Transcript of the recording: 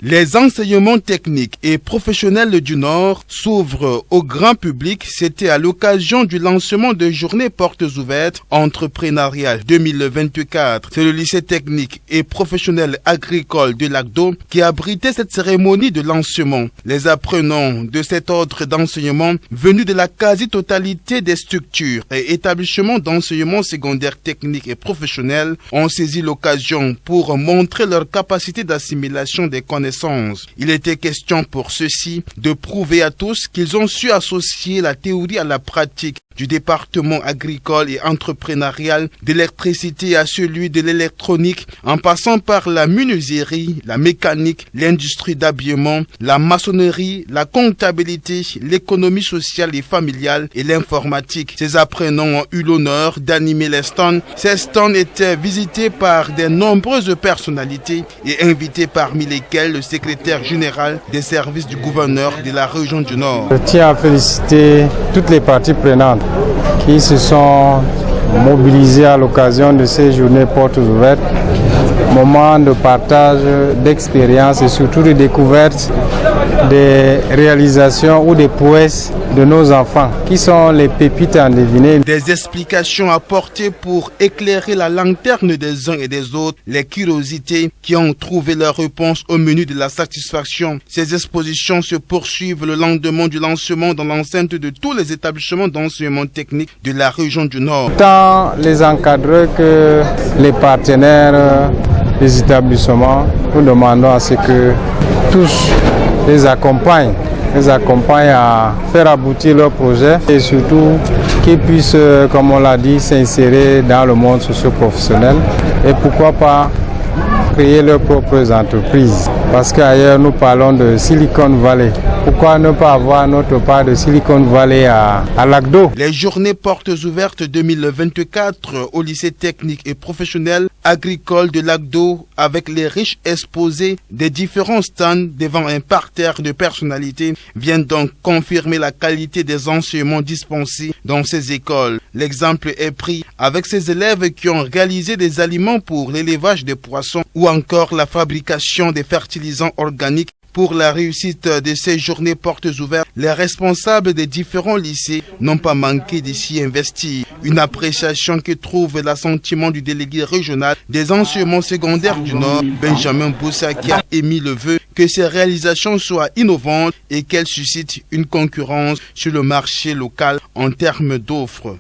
Les enseignements techniques et professionnels du Nord s'ouvrent au grand public. C'était à l'occasion du lancement de Journée Portes Ouvertes Entrepreneuriales 2024. C'est le lycée technique et professionnel agricole de Lagdo qui abritait cette cérémonie de lancement. Les apprenants de cet ordre d'enseignement venus de la quasi-totalité des structures et établissements d'enseignement secondaire technique et professionnel ont saisi l'occasion pour montrer leur capacité d'assimilation des connaissances. Il était question pour ceux-ci de prouver à tous qu'ils ont su associer la théorie à la pratique du département agricole et entrepreneurial, de l'électricité à celui de l'électronique, en passant par la menuiserie, la mécanique, l'industrie d'habillement, la maçonnerie, la comptabilité, l'économie sociale et familiale et l'informatique. Ces apprenants ont eu l'honneur d'animer les stands. Ces stands étaient visités par de nombreuses personnalités et invités, parmi lesquels le secrétaire général des services du gouverneur de la région du Nord. Je tiens à féliciter toutes les parties prenantes qui se sont mobilisés à l'occasion de ces journées portes ouvertes, moment de partage d'expériences et surtout de découverte des réalisations ou des prouesses de nos enfants, qui sont les pépites à deviner. Des explications apportées pour éclairer la lanterne des uns et des autres, les curiosités qui ont trouvé leur réponse au menu de la satisfaction. Ces expositions se poursuivent le lendemain du lancement dans l'enceinte de tous les établissements d'enseignement technique de la région du Nord. Tant les encadreurs que les partenaires des établissements, nous demandons à ce que tous les accompagnent à faire aboutir leur projet et surtout qu'ils puissent, comme on l'a dit, s'insérer dans le monde socio-professionnel et pourquoi pas créer leurs propres entreprises. Parce qu'ailleurs nous parlons de Silicon Valley. Pourquoi ne pas avoir notre part de Silicon Valley à Lagdo? Les journées portes ouvertes 2024 au lycée technique et professionnel agricole de Lagdo, avec les riches exposés des différents stands devant un parterre de personnalités, viennent donc confirmer la qualité des enseignements dispensés dans ces écoles. L'exemple est pris avec ces élèves qui ont réalisé des aliments pour l'élevage des poissons ou encore la fabrication des fertilisants organiques. Pour la réussite de ces journées portes ouvertes, les responsables des différents lycées n'ont pas manqué d'y s'y investir. Une appréciation que trouve l'assentiment du délégué régional des enseignements secondaires du Nord, Benjamin Boussa, qui a émis le vœu que ces réalisations soient innovantes et qu'elles suscitent une concurrence sur le marché local en termes d'offres.